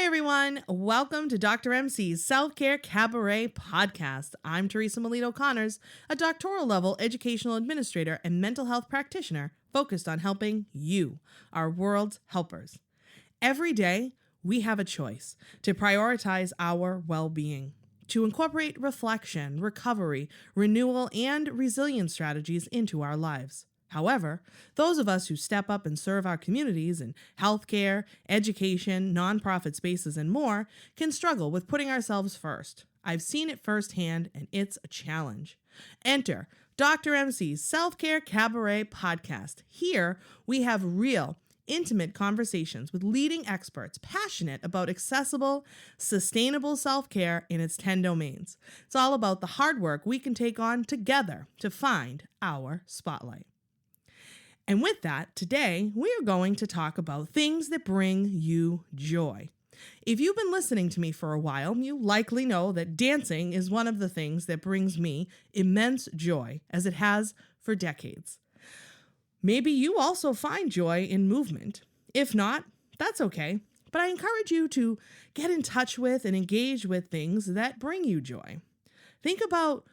Hi, everyone. Welcome to Dr. MC's Self-Care Cabaret podcast. I'm Teresa Melito-Conners, a doctoral level educational administrator and mental health practitioner focused on helping you, our world's helpers. Every day, we have a choice to prioritize our well-being, to incorporate reflection, recovery, renewal, and resilience strategies into our lives. However, those of us who step up and serve our communities in healthcare, education, nonprofit spaces, and more can struggle with putting ourselves first. I've seen it firsthand, and it's a challenge. Enter Dr. MC's Self-Care Cabaret podcast. Here, we have real, intimate conversations with leading experts passionate about accessible, sustainable self-care in its 10 domains. It's all about the hard work we can take on together to find our spotlight. And with that, today we are going to talk about things that bring you joy. If you've been listening to me for a while, you likely know that dancing is one of the things that brings me immense joy, as it has for decades. Maybe you also find joy in movement. If not, that's okay. But I encourage you to get in touch with and engage with things that bring you joy. Think about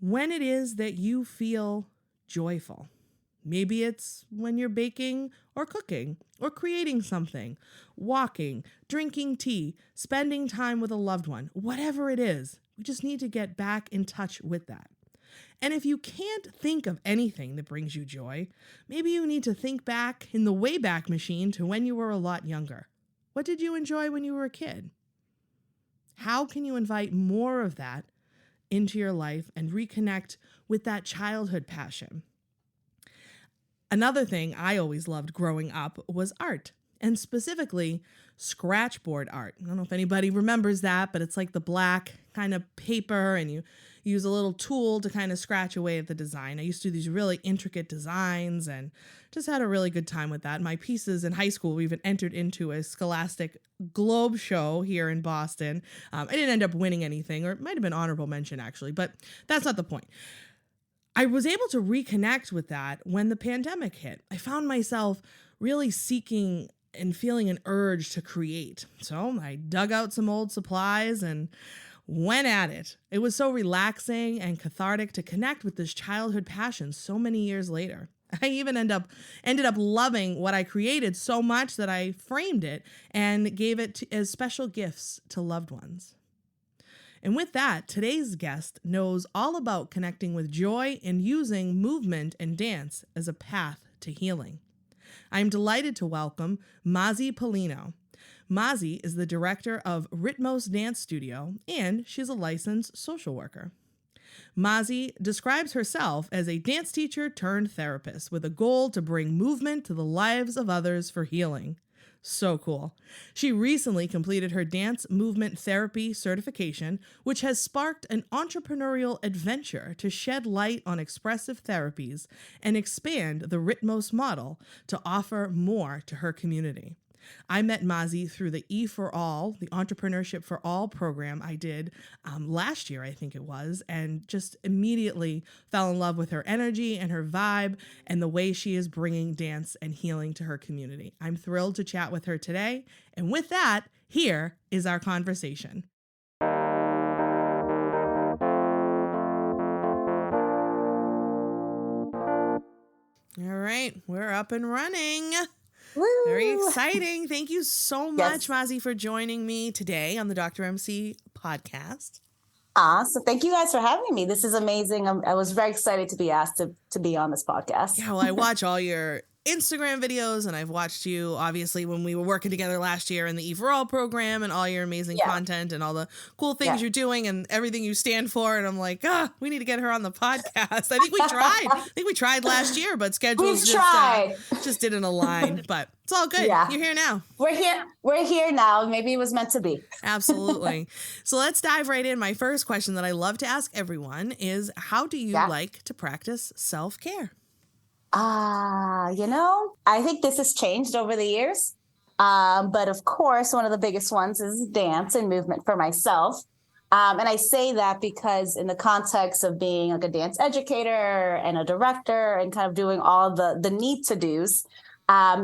when it is that you feel joyful. Maybe it's when you're baking or cooking or creating something, walking, drinking tea, spending time with a loved one, whatever it is. We just need to get back in touch with that. And if you can't think of anything that brings you joy, maybe you need to think back in the Wayback Machine to when you were a lot younger. What did you enjoy when you were a kid? How can you invite more of that into your life and reconnect with that childhood passion? Another thing I always loved growing up was art, and specifically scratchboard art. I don't know if anybody remembers that, but it's like the black kind of paper, and you use a little tool to kind of scratch away at the design. I used to do these really intricate designs and just had a really good time with that. My pieces in high school, we even entered into a Scholastic Globe show here in Boston. I didn't end up winning anything, or it might have been honorable mention actually, but that's not the point. I was able to reconnect with that when the pandemic hit. I found myself really seeking and feeling an urge to create. So I dug out some old supplies and went at it. It was so relaxing and cathartic to connect with this childhood passion so many years later. I even ended up loving what I created so much that I framed it and gave it as special gifts to loved ones. And with that, today's guest knows all about connecting with joy and using movement and dance as a path to healing. I'm delighted to welcome Mazzy Polino. Mazzy is the director of Ritmos Dance Studio, and she's a licensed social worker. Mazzy describes herself as a dance teacher turned therapist with a goal to bring movement to the lives of others for healing. So cool. She recently completed her dance movement therapy certification, which has sparked an entrepreneurial adventure to shed light on expressive therapies and expand the Ritmos model to offer more to her community. I met Mazzy through the E for All, the Entrepreneurship for All program I did last year, I think it was, and just immediately fell in love with her energy and her vibe and the way she is bringing dance and healing to her community. I'm thrilled to chat with her today. And with that, here is our conversation. All right, we're up and running. Woo! Very exciting. Thank you so much, Mazzy, for joining me today on the Dr. MC podcast. Awesome. Thank you guys for having me. This is amazing. I was very excited to be asked to be on this podcast. Yeah, well, I watch all your Instagram videos, and I've watched you, obviously, when we were working together last year in the E for All program, and all your amazing content and all the cool things you're doing and everything you stand for. And I'm like, we need to get her on the podcast. I think we tried last year, but schedules just didn't align. But it's all good. Yeah. You're here now. We're here now. Maybe it was meant to be. Absolutely. So let's dive right in. My first question that I love to ask everyone is, how do you like to practice self-care? I think this has changed over the years. But of course, one of the biggest ones is dance and movement for myself. And I say that because in the context of being like a dance educator and a director and kind of doing all the need to do's, I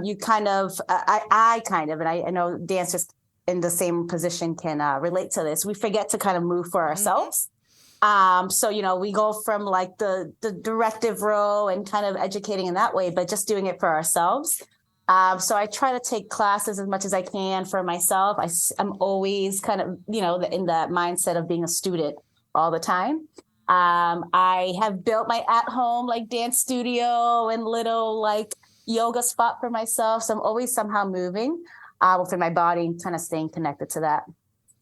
know dancers in the same position can relate to this. We forget to kind of move for ourselves. So, we go from like the directive role and kind of educating in that way, but just doing it for ourselves. So I try to take classes as much as I can for myself. I'm always kind of, in that mindset of being a student all the time. I have built my at-home like dance studio and little like yoga spot for myself. So I'm always somehow moving within my body and kind of staying connected to that.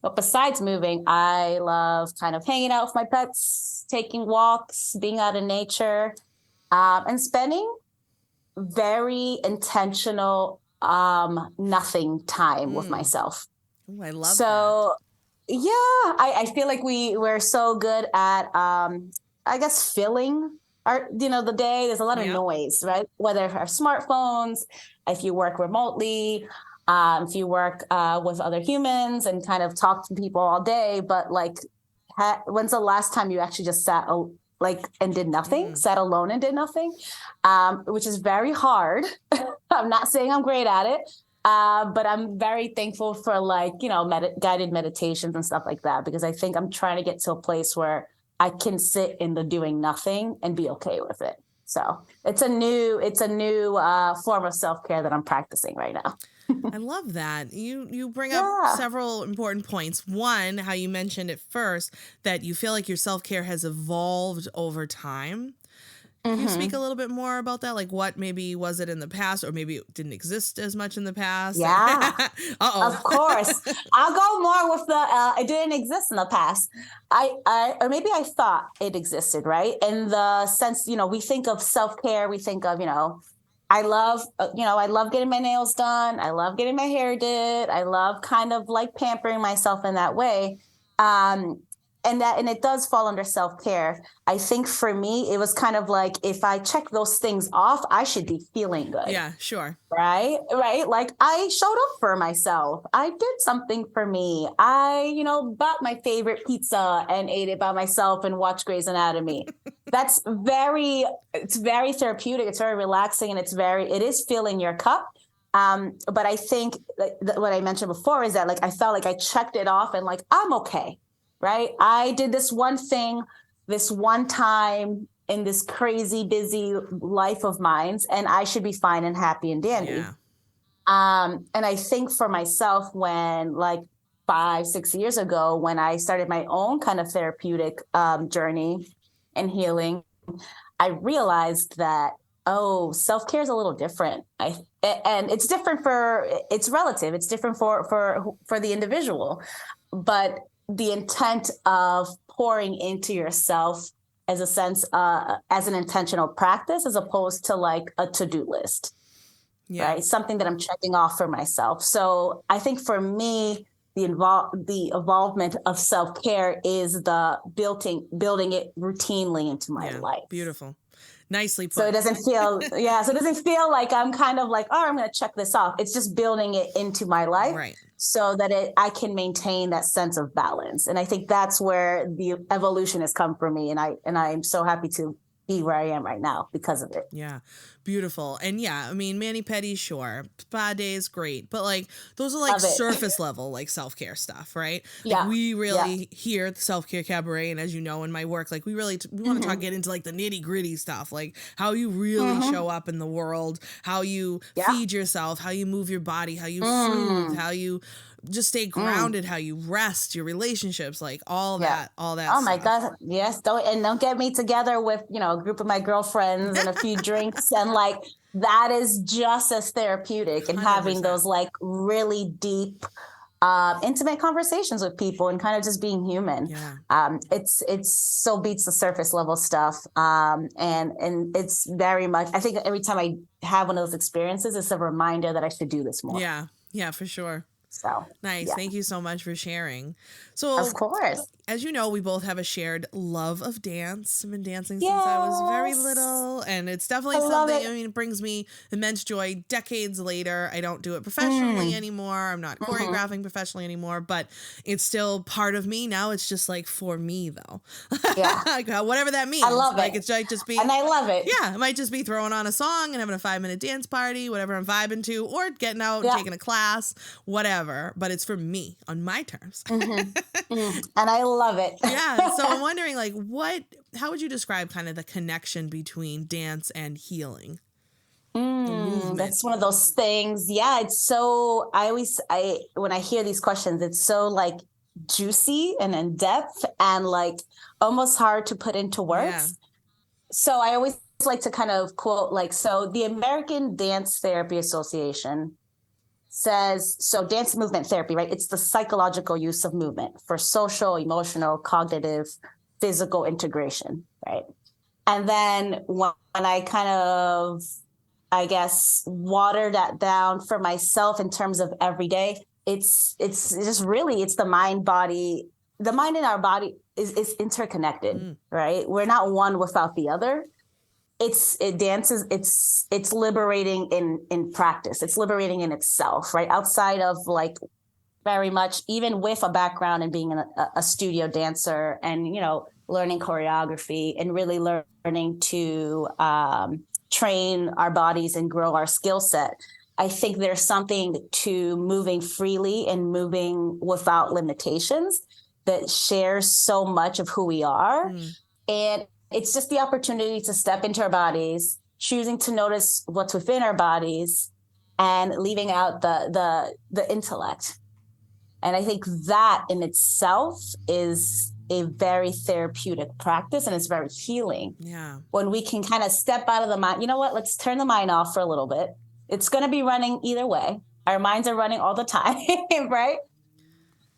But besides moving, I love kind of hanging out with my pets, taking walks, being out in nature, and spending very intentional nothing time with myself. Ooh, I love that. So yeah, I feel like we're so good at I guess filling our the day. There's a lot of noise, right? Whether our smartphones, if you work remotely, if you work with other humans and kind of talk to people all day, but like when's the last time you actually just sat and did nothing, sat alone and did nothing, which is very hard. I'm not saying I'm great at it, but I'm very thankful for guided meditations and stuff like that, because I think I'm trying to get to a place where I can sit in the doing nothing and be okay with it. So it's a new form of self-care that I'm practicing right now. I love that. You bring up several important points. One, how you mentioned at first that you feel like your self-care has evolved over time. Can you speak a little bit more about that? Like what maybe was it in the past, or maybe it didn't exist as much in the past? Yeah, of course. I'll go more with it didn't exist in the past. Or maybe I thought it existed, right? In the sense, we think of self-care, we think of, I love getting my nails done. I love getting my hair did. I love kind of like pampering myself in that way. And it does fall under self-care. I think for me, it was kind of like, if I check those things off, I should be feeling good. Yeah, sure. Right. Like I showed up for myself. I did something for me. I, bought my favorite pizza and ate it by myself and watched Grey's Anatomy. It's very therapeutic. It's very relaxing, and it is filling your cup. But I think what I mentioned before is that like, I felt like I checked it off and like, I'm okay. Right. I did this one thing, this one time in this crazy, busy life of mine, and I should be fine and happy and dandy. Yeah. And I think for myself, when like 5-6 years ago, when I started my own kind of therapeutic journey and healing, I realized that, self-care is a little different. And it's different it's relative. It's different for the individual, but the intent of pouring into yourself as as an intentional practice, as opposed to like a to-do list, right? Something that I'm checking off for myself. So I think for me, the involvement of self-care is the building it routinely into my life. Beautiful. Nicely put. So it doesn't feel like I'm kind of like, I'm going to check this off. It's just building it into my life, right, so that I can maintain that sense of balance. And I think that's where the evolution has come for me. And I'm so happy to be where I am right now because of it. Yeah. Beautiful. And yeah, I mean, mani-pedi, sure. Spa days, great. But like, those are like surface level, like self-care stuff, right? Yeah. Like, we really here at the Self-Care Cabaret, and as you know, in my work, like we want to get into like the nitty gritty stuff, like how you really show up in the world, how you feed yourself, how you move your body, how you soothe, how you just stay grounded, how you rest, your relationships, like all that Oh stuff. my God. Yes. Don't get me together with, a group of my girlfriends and a few drinks. And like, that is just as therapeutic, and having 100%. those like really deep, intimate conversations with people and kind of just being human. Yeah. It's so beats the surface level stuff. And it's very much, I think every time I have one of those experiences, it's a reminder that I should do this more. Yeah. Yeah, for sure. So nice. yeah. Thank you so much for sharing. So of course, as you know, we both have a shared love of dance. I've been dancing since I was very Yes. little, and it's definitely I love something, it. I mean, it brings me immense joy decades later. I don't do it professionally anymore. I'm not choreographing professionally anymore, but it's still part of me now. It's just like for me, though. Yeah. Like, whatever that means. I love Like, it. it's like just be, And I love it. yeah, it might just be throwing on a song and having a 5-minute dance party, whatever I'm vibing to, or getting out and Yeah. taking a class, whatever. But it's for me on my terms. And I love it. Yeah. So I'm wondering, like, how would you describe kind of the connection between dance and healing? Movement. That's one of those things. Yeah, it's so, when I hear these questions, it's so like juicy and in depth and like almost hard to put into words. Yeah. So I always like to kind of quote, like, so the American Dance Therapy Association says, so dance movement therapy, right? It's the psychological use of movement for social, emotional, cognitive, physical integration, right? And then when I kind of, I guess, water that down for myself in terms of every day, it's just really, it's the mind and our body is interconnected, right? We're not one without the other. It's liberating in practice. It's liberating in itself, right? Outside of like very much, even with a background in being a studio dancer and, learning choreography and really learning to train our bodies and grow our skill set. I think there's something to moving freely and moving without limitations that shares so much of who we are. And it's just the opportunity to step into our bodies, choosing to notice what's within our bodies and leaving out the intellect. And I think that in itself is a very therapeutic practice, and it's very healing. Yeah. When we can kind of step out of the mind, you know what, let's turn the mind off for a little bit. It's going to be running either way. Our minds are running all the time, right?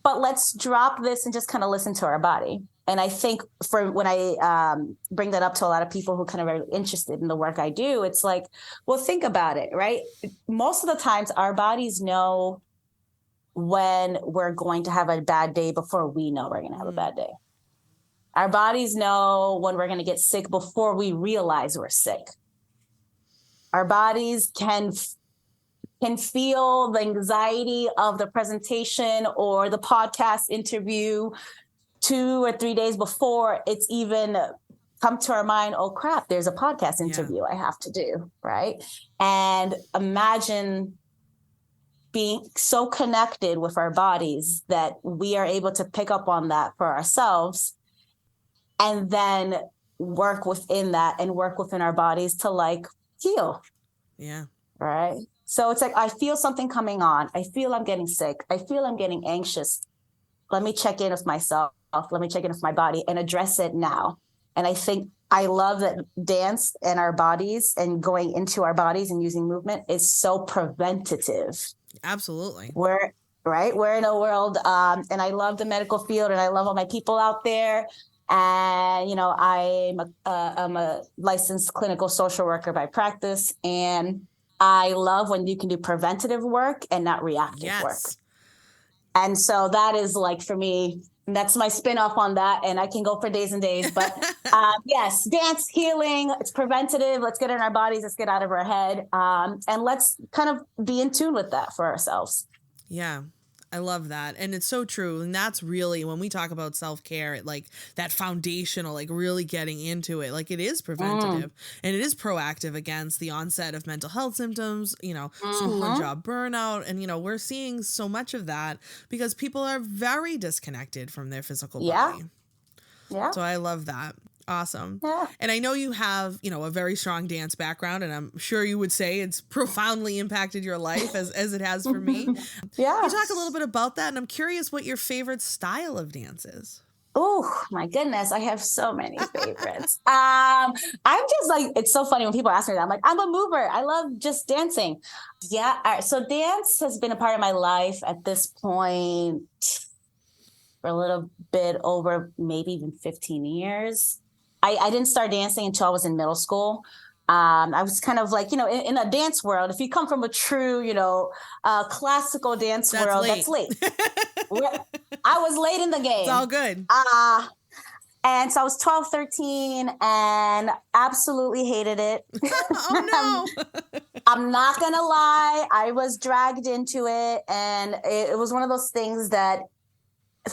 But let's drop this and just kind of listen to our body. And I think for when I bring that up to a lot of people who kind of are interested in the work I do, it's like, well, think about it, right? Most of the times our bodies know when we're going to have a bad day before we know we're going to have a bad day. Our bodies know when we're going to get sick before we realize we're sick. Our bodies can feel the anxiety of the presentation or the podcast interview 2 or 3 days before it's even come to our mind, oh crap, there's a podcast interview I have to do, right? And imagine being so connected with our bodies that we are able to pick up on that for ourselves and then work within that and work within our bodies to like heal. Yeah. Right. So it's like, I feel something coming on. I feel I'm getting sick. I feel I'm getting anxious. Let me check in with myself. Let me check in with my body and address it now. And I think I love that dance and our bodies and going into our bodies and using movement is so preventative. Absolutely. We're in a world, and I love the medical field and I love all my people out there. And, I'm a licensed clinical social worker by practice. And I love when you can do preventative work and not reactive work. And so that is like, for me, that's my spin-off on that. And I can go for days and days. But yes, dance, healing, it's preventative. Let's get in our bodies. Let's get out of our head. And let's kind of be in tune with that for ourselves. Yeah. I love that. And it's so true. And that's really, when we talk about self-care, like that foundational, like really getting into it, like it is preventative and it is proactive against the onset of mental health symptoms, school and job burnout. And, we're seeing so much of that because people are very disconnected from their physical body. Yeah. So I love that. Awesome. Yeah. And I know you have, a very strong dance background, and I'm sure you would say it's profoundly impacted your life as it has for me. Yeah. Can you talk a little bit about that? And I'm curious what your favorite style of dance is. Oh my goodness. I have so many favorites. I'm just like, it's so funny when people ask me that. I'm like, I'm a mover. I love just dancing. Yeah. All right. So dance has been a part of my life at this point for a little bit over maybe even 15 years. I didn't start dancing until I was in middle school. I was kind of like, in a dance world, if you come from a true, classical dance world, that's late. I was late in the game. It's all good. And so I was 12, 13 and absolutely hated it. Oh, no. I'm not going to lie. I was dragged into it. And it was one of those things that,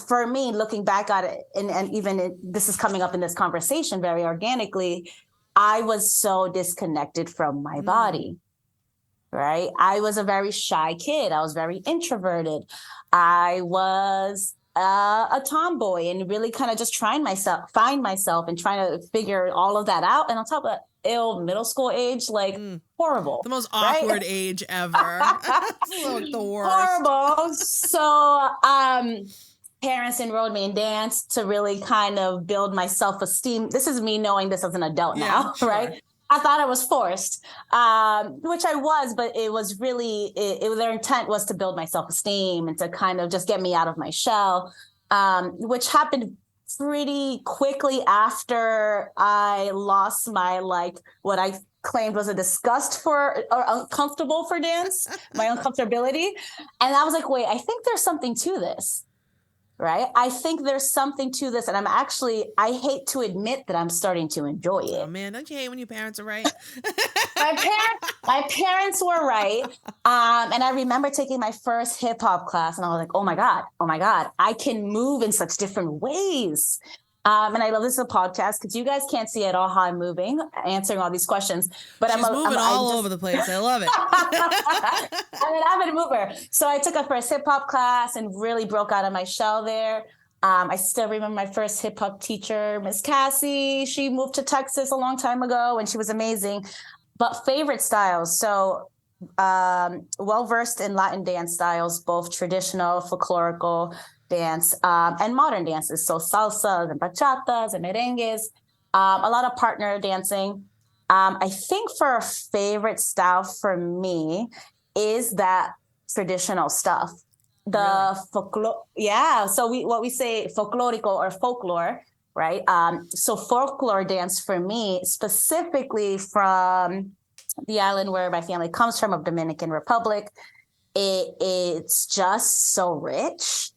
for me, looking back at it, and even this is coming up in this conversation very organically, I was so disconnected from my body, right? I was a very shy kid. I was very introverted. I was a tomboy and really kind of just find myself and trying to figure all of that out. And on top of that, middle school age, like horrible. The most awkward age ever. Like the worst. Horrible. So, parents enrolled me in dance to really kind of build my self-esteem. This is me knowing this as an adult now, sure. Right? I thought I was forced, which I was, but it was really, their intent was to build my self-esteem and to kind of just get me out of my shell, which happened pretty quickly after I lost my, what I claimed was a disgust for or uncomfortable for dance, my uncomfortability. And I was like, wait, I think there's something to this. Right. I think there's something to this. And I hate to admit that I'm starting to enjoy it. Oh, man, don't you hate when your parents are right? My parents were right. And I remember taking my first hip hop class and I was like, oh, my God, I can move in such different ways. And I love this podcast because you guys can't see at all how I'm moving, answering all these questions. But She's moving all over the place. I love it. I'm an avid mover. So I took a first hip hop class and really broke out of my shell there. I still remember my first hip hop teacher, Miss Cassie. She moved to Texas a long time ago and she was amazing. But favorite styles. So well-versed in Latin dance styles, both traditional, folklorical dance, and modern dances. So salsas and bachatas and merengues, a lot of partner dancing. I think for a favorite style for me is that traditional stuff. The folklore. Yeah. So what we say folklorico or folklore, right? So folklore dance for me, specifically from the island where my family comes from, of Dominican Republic, it's just so rich.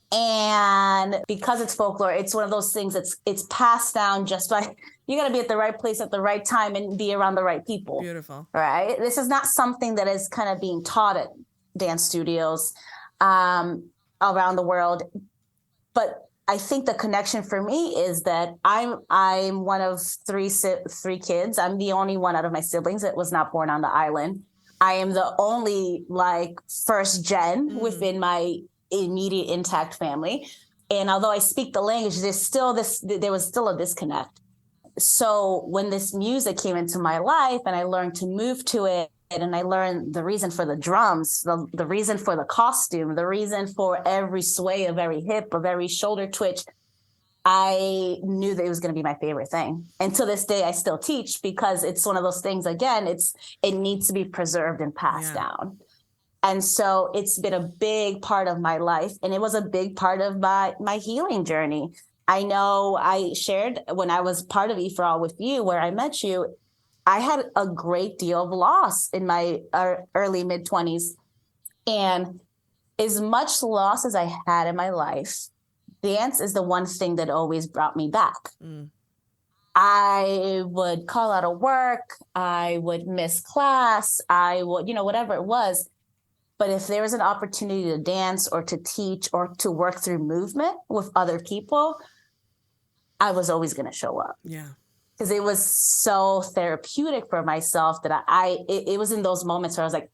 And because it's folklore, it's one of those things it's passed down just by, you got to be at the right place at the right time and be around the right people. Beautiful. Right? This is not something that is kind of being taught at dance studios around the world. But I think the connection for me is that I'm one of three kids. I'm the only one out of my siblings that was not born on the island. I am the only first gen within my immediate intact family. And although I speak the language, there was still a disconnect. So when this music came into my life and I learned to move to it, and I learned the reason for the drums, the reason for the costume, the reason for every sway of every hip, of every shoulder twitch, I knew that it was going to be my favorite thing. And to this day, I still teach because it's one of those things, again, it needs to be preserved and passed down. And so it's been a big part of my life. And it was a big part of my healing journey. I know I shared when I was part of E4All with you, where I met you, I had a great deal of loss in my early mid-20s. And as much loss as I had in my life, dance is the one thing that always brought me back. I would call out of work. I would miss class. I would, whatever it was. But if there was an opportunity to dance or to teach or to work through movement with other people, I was always going to show up. Yeah. Because it was so therapeutic for myself that it was in those moments where I was like,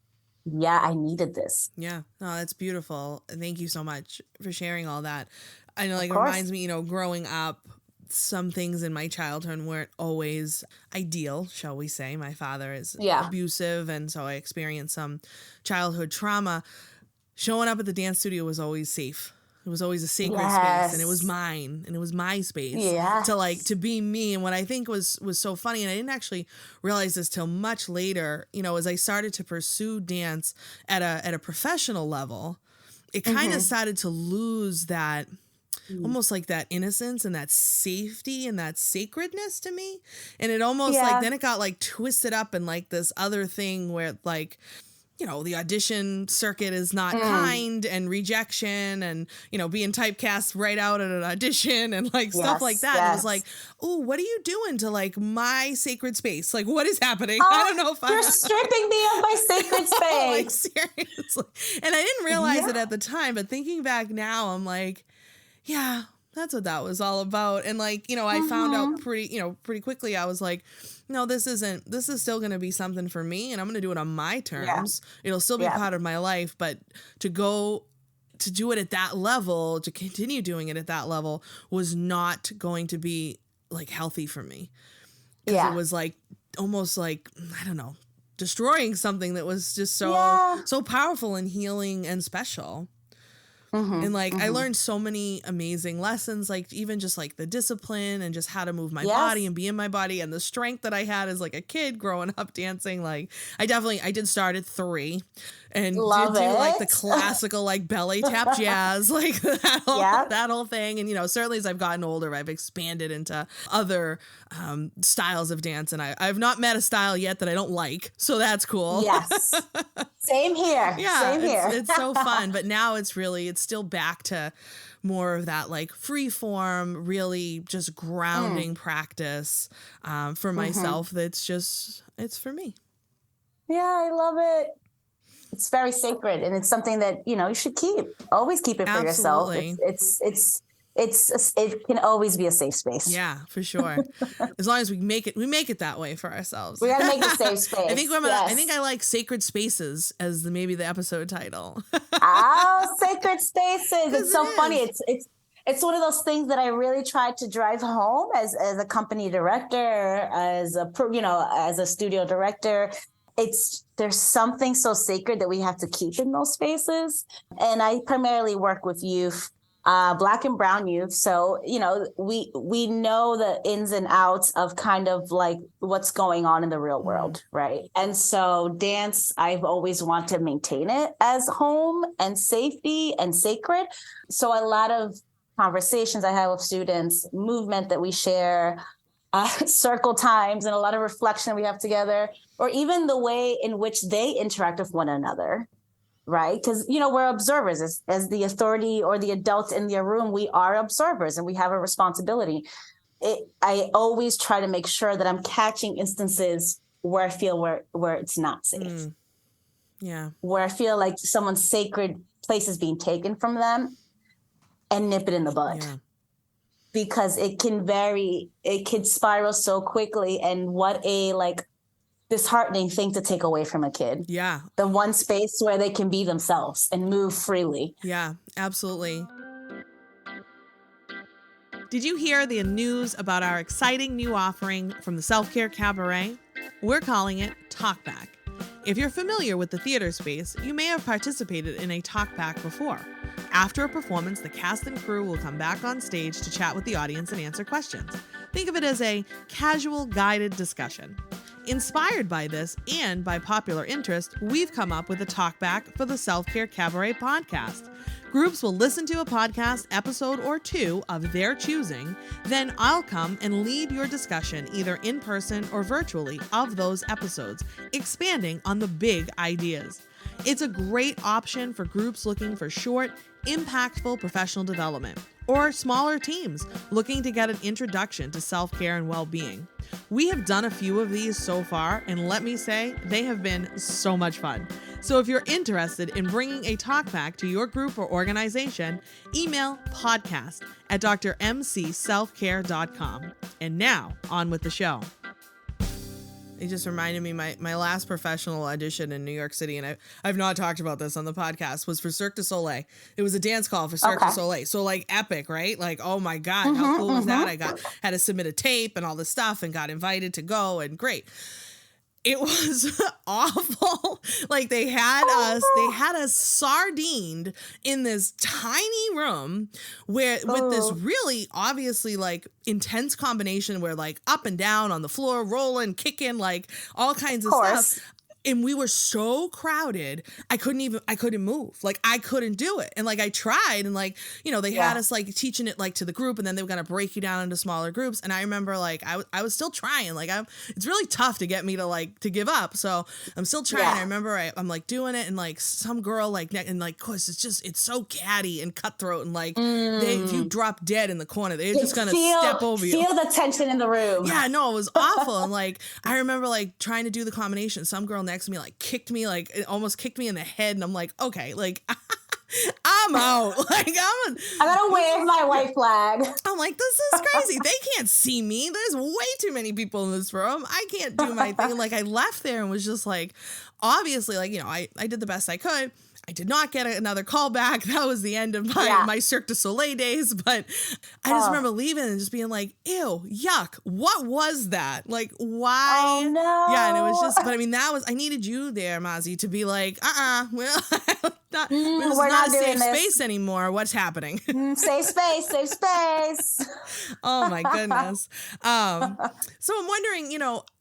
yeah, I needed this. Yeah. No, that's beautiful. Thank you so much for sharing all that. I know, it reminds me, growing up, some things in my childhood weren't always ideal, shall we say. My father is abusive, and so I experienced some childhood trauma. Showing up at the dance studio was always safe. It was always a sacred space, and it was mine, and it was my space to be me. And what I think was so funny, and I didn't actually realize this till much later, as I started to pursue dance at a professional level, it kind of started to lose that almost like that innocence and that safety and that sacredness to me. And it almost Yeah. like, then it got like twisted up in like this other thing where like, you know, the audition circuit is not kind, and rejection, and, you know, being typecast right out at an audition and like stuff like that. And it was like, oh, what are you doing to like my sacred space? Like, what is happening? I don't know if you're stripping me of my sacred like, space. seriously. And I didn't realize it at the time, but thinking back now, I'm like, yeah, that's what that was all about. And like, you know, I found out pretty quickly. I was like, no, this is still going to be something for me, and I'm going to do it on my terms. Yeah. It'll still be part of my life, but to do it at that level, to continue doing it at that level was not going to be like healthy for me. Because it was like, almost like, I don't know, destroying something that was just so powerful and healing and special. And like, I learned so many amazing lessons, like even just like the discipline and just how to move my body and be in my body, and the strength that I had as like a kid growing up dancing. Like I did start at 3 and did do like the classical, like belly tap jazz, like that whole thing. And, you know, certainly as I've gotten older, I've expanded into other styles of dance, and I've not met a style yet that I don't like. So that's cool. Yes. Same here. Yeah. Same here. It's so fun. But now it's still back to more of that like free form, really just grounding practice for myself. It's for me. Yeah, I love it. It's very sacred, and it's something that, you know, you should always keep it for yourself. It can always be a safe space. Yeah, for sure. As long as we make it that way for ourselves. We gotta make a safe space. I think I like sacred spaces as maybe the episode title. Sacred spaces. It's so funny. It's one of those things that I really tried to drive home as a company director, as a studio director. There's something so sacred that we have to keep in those spaces. And I primarily work with youth, Black and brown youth. So, you know, we know the ins and outs of kind of like what's going on in the real world, right? And so dance, I've always wanted to maintain it as home and safety and sacred. So a lot of conversations I have with students, movement that we share, circle times, and a lot of reflection we have together, or even the way in which they interact with one another, right? Because, you know, we're observers as the authority or the adults in the room. We are observers, and we have a responsibility. I always try to make sure that I'm catching instances where I feel where it's not safe. Yeah. Where I feel like someone's sacred place is being taken from them, and nip it in the bud. Yeah. Because it can spiral so quickly, and what a like disheartening thing to take away from a kid. Yeah. The one space where they can be themselves and move freely. Yeah, absolutely. Did you hear the news about our exciting new offering from the Self-Care Cabaret? We're calling it Talkback. If you're familiar with the theater space, you may have participated in a talkback before. After a performance, the cast and crew will come back on stage to chat with the audience and answer questions. Think of it as a casual, guided discussion. Inspired by this and by popular interest, we've come up with a talkback for the Self-Care Cabaret podcast. Groups will listen to a podcast episode or 2 of their choosing, then I'll come and lead your discussion either in person or virtually of those episodes, expanding on the big ideas. It's a great option for groups looking for short, impactful professional development, or smaller teams looking to get an introduction to self-care and well-being. We have done a few of these so far, and let me say, they have been so much fun. So if you're interested in bringing a talkback to your group or organization, email podcast@drmcselfcare.com. And now, on with the show. It just reminded me, my last professional audition in New York City, and I've not talked about this on the podcast, was for Cirque du Soleil. It was a dance call for Cirque du Soleil. So like epic, right? Like, oh my God, how cool was that? I had to submit a tape and all this stuff and got invited to go, and great. It was awful. Like they had us sardined in this tiny room with this really obviously like intense combination where like up and down on the floor, rolling, kicking, like all kinds of stuff. and we were so crowded, I couldn't move. Like, I couldn't do it. And like, I tried, and like, they had us like teaching it like to the group, and then they were going to break you down into smaller groups. And I remember like, I was still trying. Like, it's really tough to get me to give up. So I'm still trying. I remember I'm like doing it, and like some girl like, and like, of course it's so catty and cutthroat, and like if you drop dead in the corner, they're just going to step over you. Feel the tension in the room. Yeah, no, it was awful. And like, I remember like trying to do the combination. Some girl next to me like kicked me, like it almost kicked me in the head. And I'm like, okay, like I'm out. Like I gotta wave my white flag. I'm like, this is crazy. They can't see me. There's way too many people in this room. I can't do my thing. Like, I left there and was just like, obviously, like, I did the best I could. I did not get another call back. That was the end of my Cirque du Soleil days. But I just remember leaving and just being like, ew, yuck. What was that? Like, why? Oh, no. Yeah, and it was just, but I mean, I needed you there, Mazi, to be like, well, we're not a safe space anymore. What's happening? Safe space. Oh, my goodness. So I'm wondering,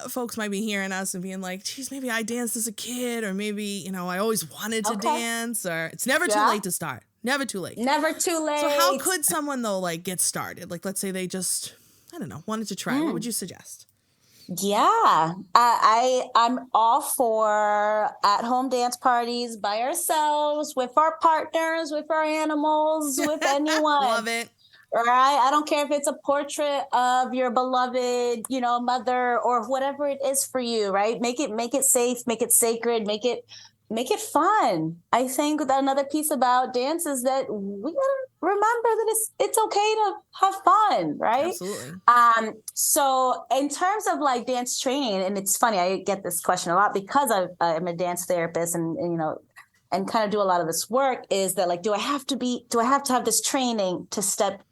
folks might be hearing us and being like, geez, maybe I danced as a kid, or maybe, I always wanted to dance. Or it's never too late to start. Never too late. Never too late. So how could someone though like get started? Like, let's say they just, I don't know, wanted to try. What would you suggest? Yeah, I'm all for at-home dance parties by ourselves, with our partners, with our animals, with anyone. Love it. Right? I don't care if it's a portrait of your beloved, mother, or whatever it is for you, right? Make it safe, make it sacred, make it fun. I think that another piece about dance is that we gotta remember that it's okay to have fun, right? Absolutely. So in terms of like dance training, and it's funny, I get this question a lot because I'm a dance therapist and kind of do a lot of this work, is that like, do I have to have this training to step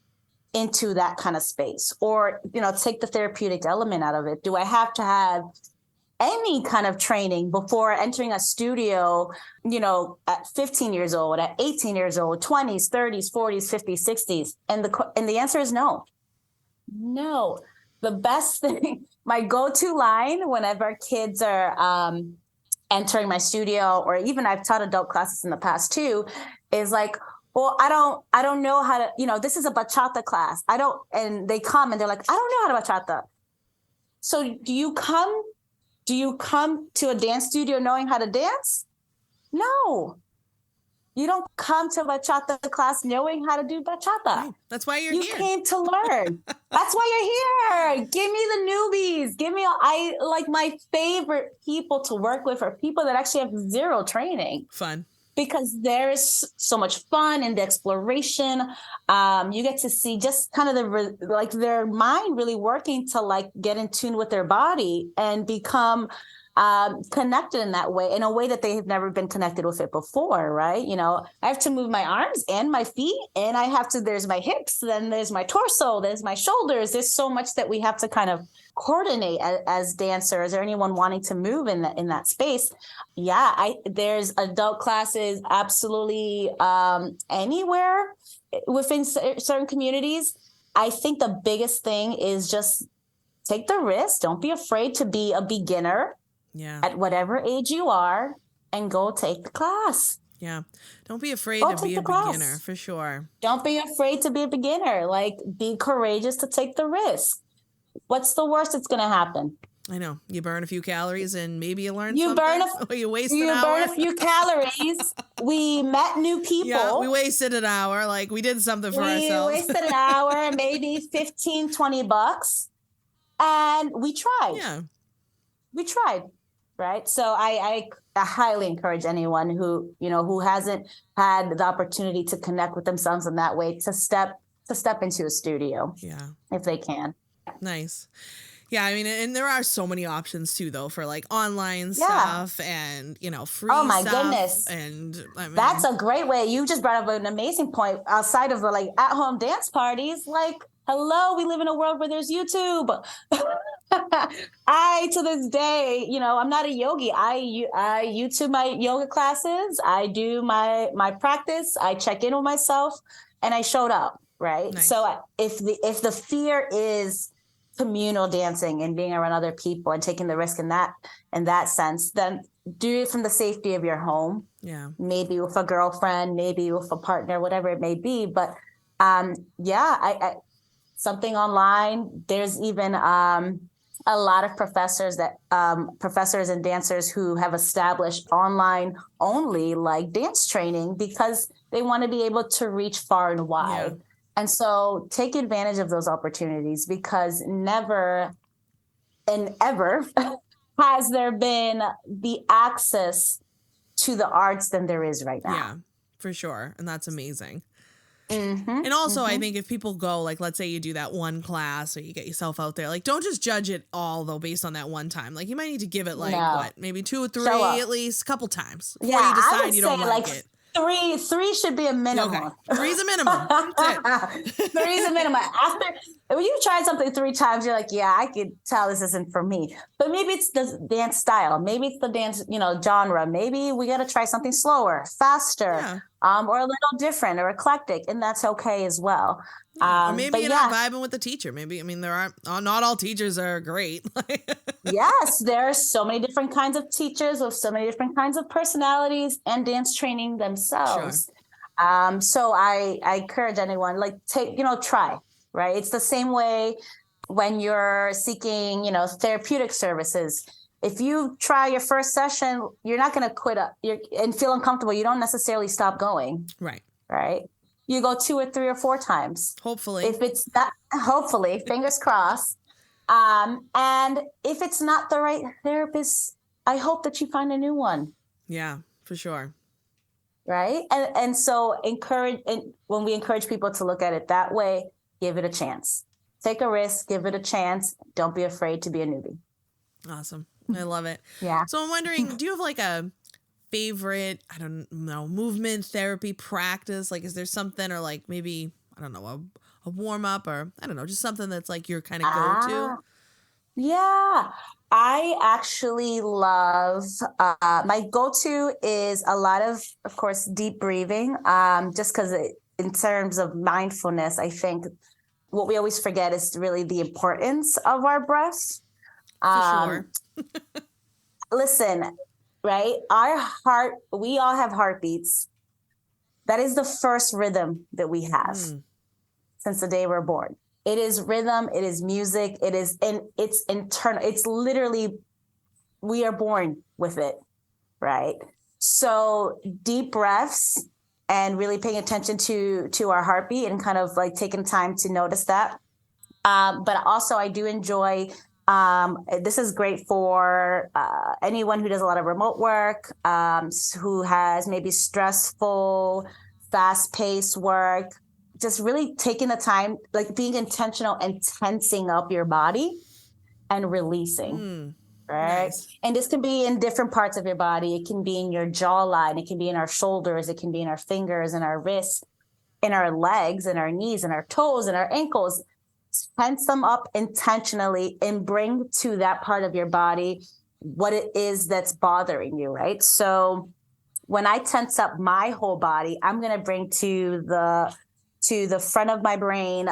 into that kind of space, or, take the therapeutic element out of it? Do I have to have any kind of training before entering a studio, at 15 years old, at 18 years old, 20s, 30s, 40s, 50s, 60s? And the answer is no. No. The best thing, my go-to line whenever kids are entering my studio, or even I've taught adult classes in the past too, is like, well, I don't know how to, this is a bachata class. And they come and they're like, I don't know how to bachata. So do you come to a dance studio knowing how to dance? No. You don't come to a bachata class knowing how to do bachata. Right. That's why you're here. You came to learn. That's why you're here. Give me the newbies. I like, my favorite people to work with are people that actually have zero training. Fun. Because there is so much fun in the exploration. You get to see just kind of their mind really working to like get in tune with their body and become connected in that way, in a way that they have never been connected with it before, right? I have to move my arms and my feet, and there's my hips, then there's my torso, there's my shoulders. There's so much that we have to kind of coordinate as dancers, or anyone wanting to move in that space. Yeah, there's adult classes absolutely anywhere within certain communities. I think the biggest thing is just take the risk. Don't be afraid to be a beginner. Yeah. At whatever age you are, and go take the class. Yeah. Don't be afraid to be a beginner, for sure. Don't be afraid to be a beginner. Like, be courageous to take the risk. What's the worst that's going to happen? I know. You burn a few calories and maybe you learn something. Or you waste an hour. You burn a few calories. We met new people. Yeah, we wasted an hour. Like, we did something for ourselves. We wasted an hour, maybe $15, $20. And we tried. Yeah. We tried. Right. So I highly encourage anyone who hasn't had the opportunity to connect with themselves in that way to step into a studio. Yeah. If they can. Nice. Yeah, I mean, and there are so many options too, though, for like online stuff and, free Oh my stuff. Goodness. And I mean, that's a great way. You just brought up an amazing point. Outside of like at-home dance parties, like, hello, we live in a world where there's YouTube. To this day, I'm not a yogi. I YouTube my yoga classes. I do my practice. I check in with myself, and I showed up. Right. Nice. So if the fear is communal dancing and being around other people and taking the risk in that sense, then do it from the safety of your home. Yeah. Maybe with a girlfriend, maybe with a partner, whatever it may be. But I something online. There's even a lot of professors and dancers who have established online only like dance training because they want to be able to reach far and wide. Yeah. And so take advantage of those opportunities, because never and ever has there been the access to the arts than there is right now. Yeah, for sure. And that's amazing. Mm-hmm, And also, I think if people go, like, let's say you do that one class or you get yourself out there, like, don't just judge it all, though, based on that one time. Like, you might need to give it, like, what, maybe 2 or 3 at least, a couple times before you decide you don't like it. Three should be a minimum. Okay. 3's a minimum. That's it. 3's a minimum. After, when you try something 3 times, you're like, yeah, I could tell this isn't for me. But maybe it's the dance style. Maybe it's the dance, genre. Maybe we got to try something slower, faster, or a little different or eclectic, and that's okay as well. Or maybe you're not vibing with the teacher. Maybe, not all teachers are great. Yes, there are so many different kinds of teachers with so many different kinds of personalities and dance training themselves. Sure. So I encourage anyone, like, try, right? It's the same way when you're seeking, therapeutic services. If you try your first session, you're not going to quit and feel uncomfortable. You don't necessarily stop going. Right. Right. You go 2 or 3 or 4 times. Hopefully. If it's not, hopefully, fingers crossed. And if it's not the right therapist, I hope that you find a new one. Yeah, for sure. Right. And so when we encourage people to look at it that way, give it a chance. Take a risk, give it a chance. Don't be afraid to be a newbie. Awesome. I love it. Yeah. So I'm wondering, do you have like a favorite, I don't know, movement therapy practice? Like, is there something, or like maybe, I don't know, a warm up, or I don't know, just something that's like your kind of go-to? Yeah. I actually love, my go-to is a lot of course, deep breathing. Just because in terms of mindfulness, I think what we always forget is really the importance of our breath. For sure. Listen, right? We all have heartbeats. That is the first rhythm that we have since the day we're born. It is rhythm. It is music. It's internal. It's literally, we are born with it, right? So deep breaths and really paying attention to our heartbeat and kind of like taking time to notice that. But also I do enjoy, this is great for anyone who does a lot of remote work, who has maybe stressful, fast-paced work, just really taking the time, like being intentional and tensing up your body and releasing, right? Nice. And this can be in different parts of your body. It can be in your jawline. It can be in our shoulders. It can be in our fingers and our wrists, in our legs and our knees and our toes and our ankles. Tense them up intentionally and bring to that part of your body what it is that's bothering you, right? So when I tense up my whole body, I'm going to bring to the front of my brain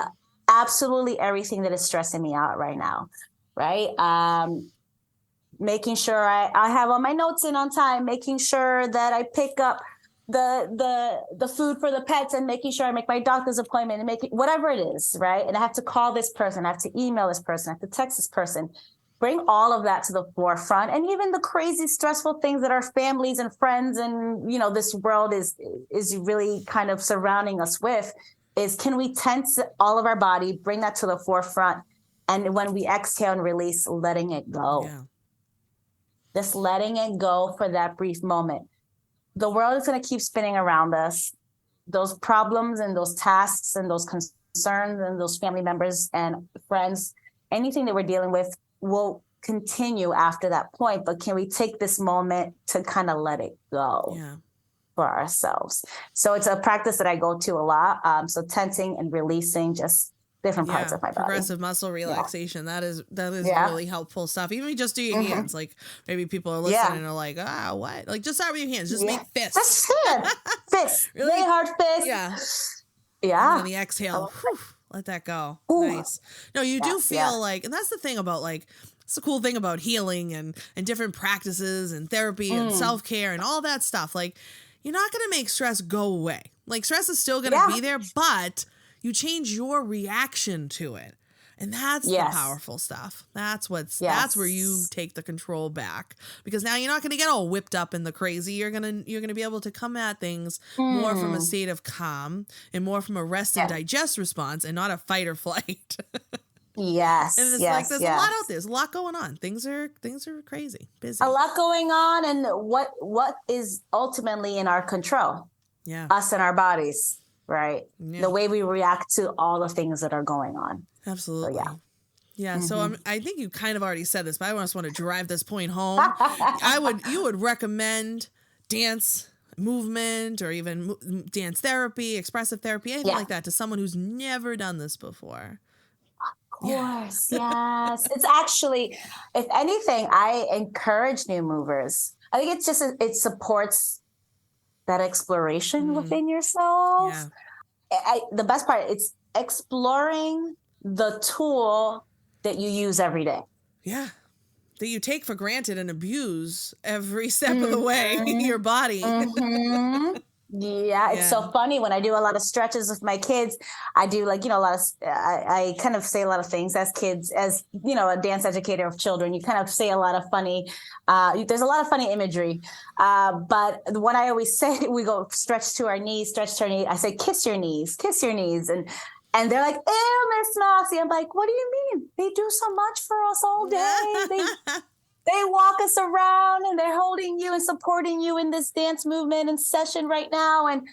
absolutely everything that is stressing me out right now, right? Making sure I have all my notes in on time, making sure that I pick up the food for the pets, and making sure I make my doctor's appointment, and make it whatever it is, right? And I have to call this person, I have to email this person, I have to text this person. Bring all of that to the forefront, and even the crazy, stressful things that our families and friends and this world is really kind of surrounding us with. Is can we tense all of our body, bring that to the forefront, and when we exhale and release, letting it go. Yeah. Just letting it go for that brief moment. The world is going to keep spinning around us. Those problems and those tasks and those concerns and those family members and friends, anything that we're dealing with will continue after that point. But can we take this moment to kind of let it go? Yeah. For ourselves. So it's a practice that I go to a lot. So tensing and releasing just different parts of my body. Progressive muscle relaxation. Yeah. That is really helpful stuff. Even if you just do your hands, like maybe people are listening and are like, what? Like just start with your hands. Just make fists. Fists. Really hard fists. Yeah. Yeah. And then the exhale. Let that go. Ooh. Nice. No, you do Yes, feel like, and that's the thing about like, it's the cool thing about healing and different practices and therapy and self-care and all that stuff. Like, you're not going to make stress go away. Like, stress is still going to be there, but you change your reaction to it. And that's the powerful stuff. That's where you take the control back, because now you're not going to get all whipped up in the crazy. You're going to be able to come at things more from a state of calm and more from a rest and digest response, and not a fight or flight. Yes. And it's like there's a lot out there. There's a lot going on. Things are crazy, busy. A lot going on, and what is ultimately in our control? Yeah. Us and our bodies, right? Yeah. The way we react to all the things that are going on. Absolutely. So, yeah. So I think you kind of already said this, but I just want to drive this point home. You would recommend dance movement or even dance therapy, expressive therapy, anything like that to someone who's never done this before? Of course, yes. It's actually, if anything, I encourage new movers. I think it supports that exploration within yourself. Yeah. The best part, it's exploring the tool that you use every day. Yeah. That you take for granted and abuse every step of the way in your body. Yeah, it's so funny when I do a lot of stretches with my kids. I do a lot of, I kind of say a lot of things as kids, as, a dance educator of children. You kind of say a lot of funny, there's a lot of funny imagery. But what I always say, we go stretch to our knees. I say, kiss your knees. And they're like, ew, Miss Mossy. I'm like, what do you mean? They do so much for us all day. They walk us around, and they're holding you and supporting you in this dance movement and session right now. And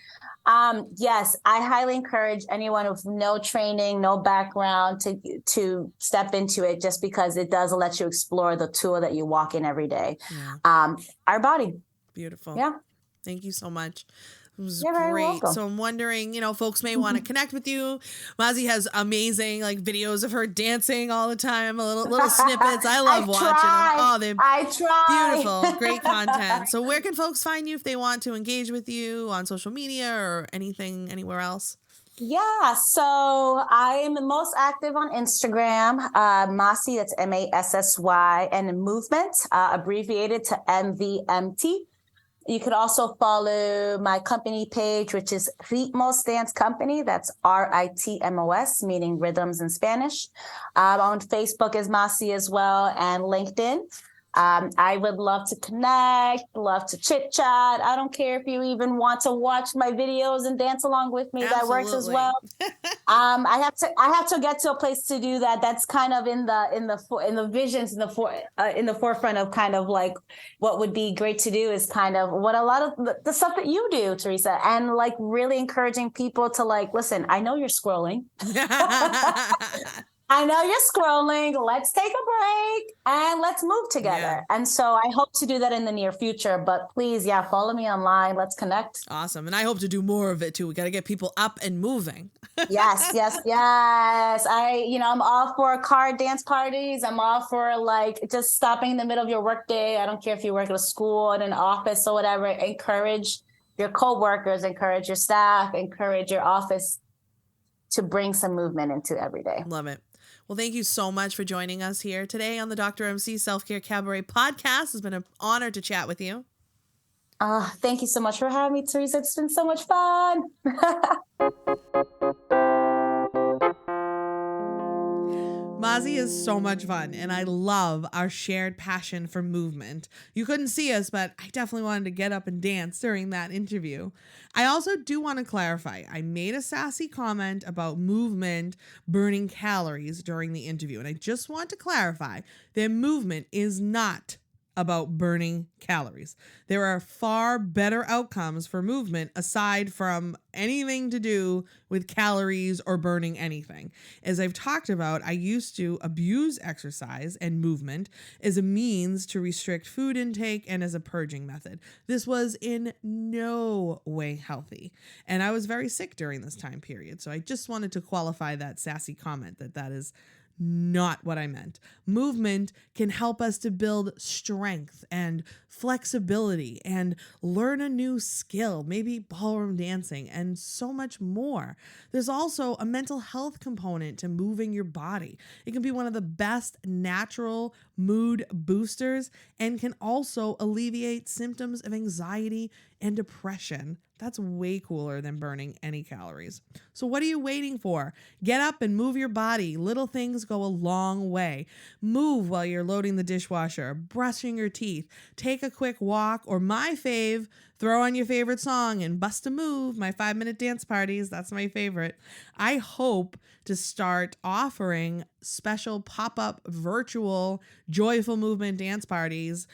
yes, I highly encourage anyone with no training, no background to step into it, just because it does let you explore the tool that you walk in every day. Yeah. Our body. Beautiful. Yeah. Thank you so much. It was great. So I'm wondering, folks may want to connect with you. Mazi has amazing videos of her dancing all the time, little snippets. I love watching them. Oh, they're beautiful, great content. So where can folks find you if they want to engage with you on social media or anything, anywhere else? Yeah, so I'm most active on Instagram, Massy, that's Massy, and Movement, abbreviated to MVMT. You could also follow my company page, which is Ritmos Dance Company. That's RITMOS, meaning rhythms in Spanish. On Facebook is Massy as well, and LinkedIn. I would love to connect, love to chit chat. I don't care if you even want to watch my videos and dance along with me. Absolutely. That works as well. I have to get to a place to do that. That's kind of in the visions in the forefront of kind of like what would be great to do is kind of what a lot of the stuff that you do, Teresa, and really encouraging people to listen. I know you're scrolling. I know you're scrolling. Let's take a break and let's move together. Yeah. And so I hope to do that in the near future. But please, follow me online. Let's connect. Awesome. And I hope to do more of it too. We got to get people up and moving. Yes. I'm all for card dance parties. I'm all for just stopping in the middle of your workday. I don't care if you work at a school, in an office, or whatever. Encourage your coworkers, encourage your staff, encourage your office to bring some movement into every day. Love it. Well, thank you so much for joining us here today on the Dr. MC Self-Care Cabaret podcast. It's been an honor to chat with you. Thank you so much for having me, Teresa. It's been so much fun. Mazi is so much fun, and I love our shared passion for movement. You couldn't see us, but I definitely wanted to get up and dance during that interview. I also do want to clarify, I made a sassy comment about movement burning calories during the interview, and I just want to clarify that movement is not about burning calories. There are far better outcomes for movement aside from anything to do with calories or burning anything. As I've talked about, I used to abuse exercise and movement as a means to restrict food intake and as a purging method. This was in no way healthy, and I was very sick during this time period. So I just wanted to qualify that sassy comment that is not what I meant. Movement can help us to build strength and flexibility and learn a new skill, maybe ballroom dancing, and so much more. There's also a mental health component to moving your body. It can be one of the best natural mood boosters and can also alleviate symptoms of anxiety and depression. That's way cooler than burning any calories. So what are you waiting for? Get up and move your body. Little things go a long way. Move while you're loading the dishwasher, brushing your teeth, take a quick walk, or my fave, throw on your favorite song and bust a move. My 5-minute dance parties, that's my favorite. I hope to start offering special pop-up virtual joyful movement dance parties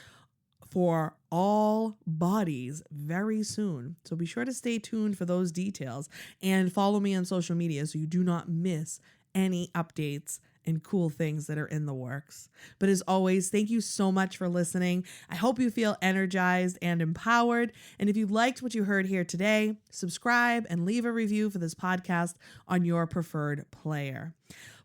for all bodies very soon. So be sure to stay tuned for those details and follow me on social media so you do not miss any updates and cool things that are in the works. But as always, thank you so much for listening. I hope you feel energized and empowered. And if you liked what you heard here today, subscribe and leave a review for this podcast on your preferred player.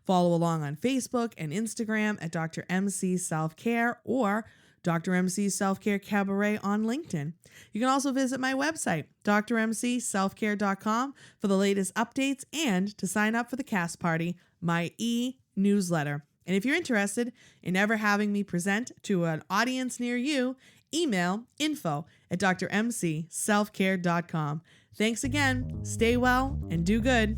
Follow along on Facebook and Instagram at Dr. MC Self Care or Dr. MC Self-Care Cabaret on LinkedIn. You can also visit my website, drmcselfcare.com, for the latest updates and to sign up for the Cast Party, my e-newsletter. And if you're interested in ever having me present to an audience near you, email info@drmcselfcare.com. Thanks again, stay well, and do good.